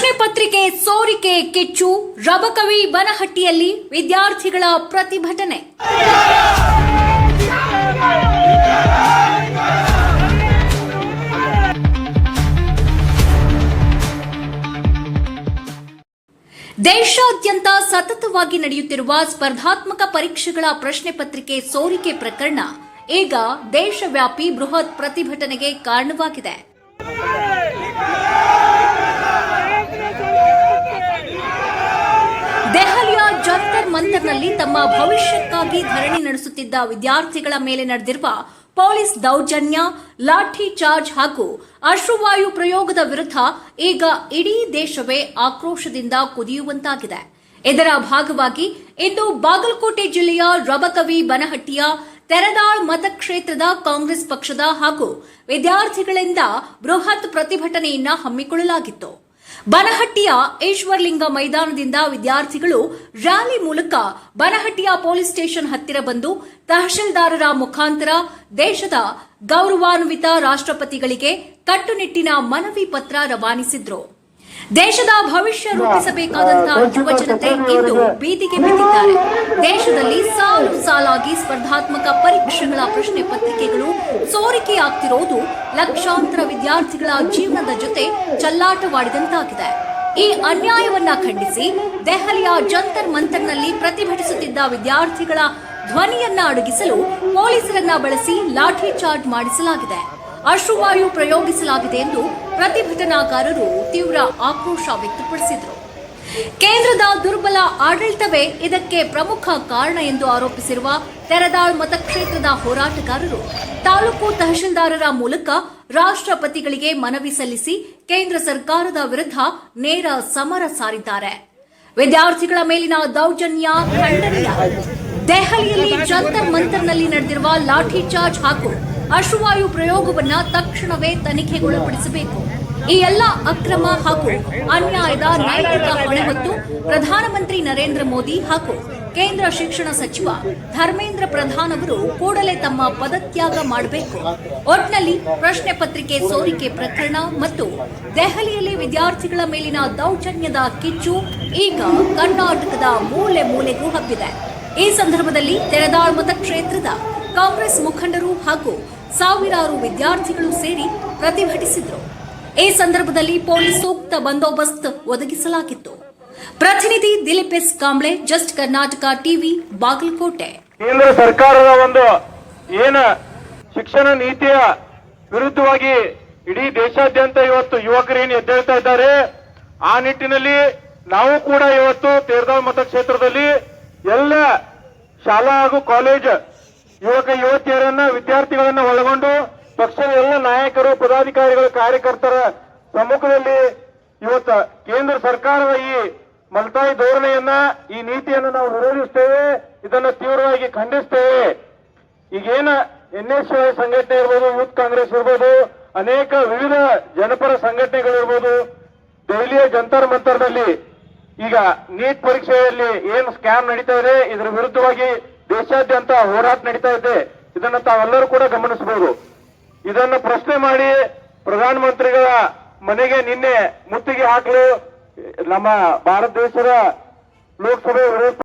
ಪ್ರಶ್ನೆ ಪತ್ರಿಕೆ ಸೋರಿಕೆ ಕಿಚ್ಚು ರಬಕವಿ ಬನಹಟ್ಟಿಯಲ್ಲಿ ವಿದ್ಯಾರ್ಥಿಗಳ ಪ್ರತಿಭಟನೆ. ದೇಶಾದ್ಯಂತ ಸತತವಾಗಿ ನಡೆಯುತ್ತಿರುವ ಸ್ಪರ್ಧಾತ್ಮಕ ಪರೀಕ್ಷೆಗಳ ಪ್ರಶ್ನೆ ಪತ್ರಿಕೆ ಸೋರಿಕೆ ಪ್ರಕರಣ ಈಗ ದೇಶವ್ಯಾಪಿ ಬೃಹತ್ ಪ್ರತಿಭಟನೆಗೆ ಕಾರಣವಾಗಿದೆ. ದೆಹಲಿಯ ಜಂತರ್ ಮಂತರ್ನಲ್ಲಿ ತಮ್ಮ ಭವಿಷ್ಯಕ್ಕಾಗಿ ಧರಣಿ ನಡೆಸುತ್ತಿದ್ದ ವಿದ್ಯಾರ್ಥಿಗಳ ಮೇಲೆ ನಡೆದಿರುವ ಪೊಲೀಸ್ ದೌರ್ಜನ್ಯ, ಲಾಠಿ ಚಾರ್ಜ್ ಹಾಗೂ ಅಶ್ರುವಾಯು ಪ್ರಯೋಗದ ವಿರುದ್ಧ ಈಗ ಇಡೀ ದೇಶವೇ ಆಕ್ರೋಶದಿಂದ ಕುದಿಯುವಂತಾಗಿದೆ. ಇದರ ಭಾಗವಾಗಿ ಇಂದು ಬಾಗಲಕೋಟೆ ಜಿಲ್ಲೆಯ ರಬಕವಿ ಬನಹಟ್ಟಿಯ ತೆರದಾಳ್ ಮತಕ್ಷೇತ್ರದ ಕಾಂಗ್ರೆಸ್ ಪಕ್ಷದ ಹಾಗೂ ವಿದ್ಯಾರ್ಥಿಗಳಿಂದ ಬೃಹತ್ ಪ್ರತಿಭಟನೆಯನ್ನ ಹಮ್ಮಿಕೊಳ್ಳಲಾಗಿತ್ತು. ಬನಹಟ್ಟಿಯ ಈಶ್ವರಲಿಂಗ ಮೈದಾನದಿಂದ ವಿದ್ಯಾರ್ಥಿಗಳು ರ್ಯಾಲಿ ಮೂಲಕ ಬನಹಟ್ಟಿಯ ಪೊಲೀಸ್ ಸ್ಟೇಷನ್ ಹತ್ತಿರ ಬಂದು ತಹಶೀಲ್ದಾರರ ಮುಖಾಂತರ ದೇಶದ ಗೌರವಾನ್ವಿತ ರಾಷ್ಟ್ರಪತಿಗಳಿಗೆ ಕಟ್ಟುನಿಟ್ಟಿನ ಮನವಿ ಪತ್ರ ರವಾನಿಸಿದ್ರು. ದೇಶದ ಭವಿಷ್ಯ ರೂಪಿಸಬೇಕಾದಂತಹ ಯುವಜನತೆ ಇಂದು ಬೀದಿಗೆ ಬಿದ್ದಿದ್ದಾರೆ. ದೇಶದಲ್ಲಿ ಸಾಲು ಸಾಲಾಗಿ ಸ್ಪರ್ಧಾತ್ಮಕ ಪರೀಕ್ಷೆಗಳ ಪ್ರಶ್ನೆ ಪತ್ರಿಕೆಗಳು ಸೋರಿಕೆಯಾಗ್ತಿರೋದು ಲಕ್ಷಾಂತರ ವಿದ್ಯಾರ್ಥಿಗಳ ಜೀವನದ ಜೊತೆ ಚೆಲ್ಲಾಟವಾಡಿದಂತಾಗಿದೆ. ಈ ಅನ್ಯಾಯವನ್ನ ಖಂಡಿಸಿ ದೆಹಲಿಯ ಜಂತರ್ ಮಂತರ್ನಲ್ಲಿ ಪ್ರತಿಭಟಿಸುತ್ತಿದ್ದ ವಿದ್ಯಾರ್ಥಿಗಳ ಧ್ವನಿಯನ್ನ ಅಡಗಿಸಲು ಪೊಲೀಸರನ್ನ ಬಳಸಿ ಲಾಠಿ ಚಾರ್ಜ್ ಮಾಡಿಸಲಾಗಿದೆ, ಅಶ್ರುವಾಯು ಪ್ರಯೋಗಿಸಲಾಗಿದೆ ಎಂದು ಪ್ರತಿಭಟನಾಕಾರರು ತೀವ್ರ ಆಕ್ರೋಶ ವ್ಯಕ್ತಪಡಿಸಿದರು. ಕೇಂದ್ರದ ದುರ್ಬಲ ಆಡಳಿತವೇ ಇದಕ್ಕೆ ಪ್ರಮುಖ ಕಾರಣ ಎಂದು ಆರೋಪಿಸಿರುವ ತೆರದಾಳ್ ಮತಕ್ಷೇತ್ರದ ಹೋರಾಟಗಾರರು ತಾಲೂಕು ತಹಶೀಲ್ದಾರರ ಮೂಲಕ ರಾಷ್ಟ್ರಪತಿಗಳಿಗೆ ಮನವಿ ಸಲ್ಲಿಸಿ ಕೇಂದ್ರ ಸರ್ಕಾರದ ವಿರುದ್ಧ ನೇರ ಸಮರ ಸಾರಿದ್ದಾರೆ. ವಿದ್ಯಾರ್ಥಿಗಳ ಮೇಲಿನ ದೌರ್ಜನ್ಯ ಖಂಡನೀಯ. ದೆಹಲಿಯಲ್ಲಿ ಜಂತರ್ ಮಂತರ್ನಲ್ಲಿ ನಡೆದಿರುವ ಲಾಠಿ ಚಾರ್ಜ್ ಹಾಗೂ ಅಶ್ರುವಾಯು ಪ್ರಯೋಗವನ್ನ ತಕ್ಷಣವೇ ತನಿಖೆಗೊಳಪಡಿಸಬೇಕು. ಈ ಎಲ್ಲ ಅಕ್ರಮ ಹಾಗೂ ಅನ್ಯಾಯದ ನೈತಿಕ ಹೊಣೆ ಹೊತ್ತು ಪ್ರಧಾನಮಂತ್ರಿ ನರೇಂದ್ರ ಮೋದಿ ಹಾಗೂ ಕೇಂದ್ರ ಶಿಕ್ಷಣ ಸಚಿವ ಧರ್ಮೇಂದ್ರ ಪ್ರಧಾನ್ ಅವರು ಕೂಡಲೇ ತಮ್ಮ ಪದತ್ಯಾಗ ಮಾಡಬೇಕು. ಒಟ್ನಲ್ಲಿ ಪ್ರಶ್ನೆ ಪತ್ರಿಕೆ ಸೋರಿಕೆ ಪ್ರಕರಣ ಮತ್ತು ದೆಹಲಿಯಲ್ಲಿ ವಿದ್ಯಾರ್ಥಿಗಳ ಮೇಲಿನ ದೌರ್ಜನ್ಯದ ಕಿಚ್ಚು ಈಗ ಕರ್ನಾಟಕದ ಮೂಲೆ ಮೂಲೆಗೂ ಹಬ್ಬಿದೆ. ಈ ಸಂದರ್ಭದಲ್ಲಿ ತೆರದಾಳ್ ಮತಕ್ಷೇತ್ರದ ಕಾಂಗ್ರೆಸ್ ಮುಖಂಡರು ಹಾಗೂ ಸಾವಿರಾರು ವಿದ್ಯಾರ್ಥಿಗಳು ಸೇರಿ ಪ್ರತಿಭಟಿಸಿದರು. ಈ ಸಂದರ್ಭದಲ್ಲಿ ಪೊಲೀಸ್ ಸೂಕ್ತ ಬಂದೋಬಸ್ತ್ ಒದಗಿಸಲಾಗಿತ್ತು. ಪ್ರತಿನಿಧಿ Dilip S Kamble, just Karnataka TV, Bagalkot. ಕೇಂದ್ರ ಸರ್ಕಾರದ ಒಂದು ಶಿಕ್ಷಣ ನೀತಿಯ ವಿರುದ್ಧವಾಗಿ ಇಡೀ ದೇಶಾದ್ಯಂತ ಇವತ್ತು ಯುವಕರೇನು ಎದ್ದೇಳ್ತಾ ಇದ್ದಾರೆ. ಆ ನಿಟ್ಟಿನಲ್ಲಿ ನಾವು ಕೂಡ ಇವತ್ತು ತೇರದಾಳ್ ಮತಕ್ಷೇತ್ರದಲ್ಲಿ ಎಲ್ಲ ಶಾಲಾ ಹಾಗೂ ಕಾಲೇಜ್ ಯುವಕ ಯುವತಿಯರನ್ನ ವಿದ್ಯಾರ್ಥಿಗಳನ್ನ ಒಳಗೊಂಡು ಪಕ್ಷದ ಎಲ್ಲ ನಾಯಕರು, ಪದಾಧಿಕಾರಿಗಳು, ಕಾರ್ಯಕರ್ತರ ಸಮ್ಮುಖದಲ್ಲಿ ಇವತ್ತು ಕೇಂದ್ರ ಸರ್ಕಾರದ ಈ ಮಲ್ತಾಯಿ ಧೋರಣೆಯನ್ನ, ಈ ನೀತಿಯನ್ನು ನಾವು ವಿರೋಧಿಸ್ತೇವೆ. ಇದನ್ನು ತೀವ್ರವಾಗಿ ಖಂಡಿಸ್ತೇವೆ. ಈಗೇನ NSY ಸಂಘಟನೆ ಇರ್ಬೋದು, ಯೂತ್ ಕಾಂಗ್ರೆಸ್ ಇರ್ಬೋದು, ಅನೇಕ ವಿವಿಧ ಜನಪರ ಸಂಘಟನೆಗಳಿರ್ಬೋದು, ದೆಹಲಿಯ ಜಂತರ್ ಮಂತರ್ನಲ್ಲಿ ಈಗ ನೀಟ್ ಪರೀಕ್ಷೆಯಲ್ಲಿ ಏನು ಸ್ಕ್ಯಾಮ್ ನಡೀತಾ ಇದೆ, ಇದರ ವಿರುದ್ಧವಾಗಿ ದೇಶಾದ್ಯಂತ ಹೋರಾಟ ನಡೀತಾ ಇದೆ. ಇದನ್ನು ತಾವೆಲ್ಲರೂ ಕೂಡ ಗಮನಿಸಬಹುದು. ಇದನ್ನು ಪ್ರಶ್ನೆ ಮಾಡಿ ಪ್ರಧಾನಮಂತ್ರಿಗಳ ಮನೆಗೆ ನಿನ್ನೆ ಮುತ್ತಿಗೆ ಹಾಕಲು ನಮ್ಮ ಭಾರತ ದೇಶದ ಲೋಕಸಭೆ ವಿರೋಧ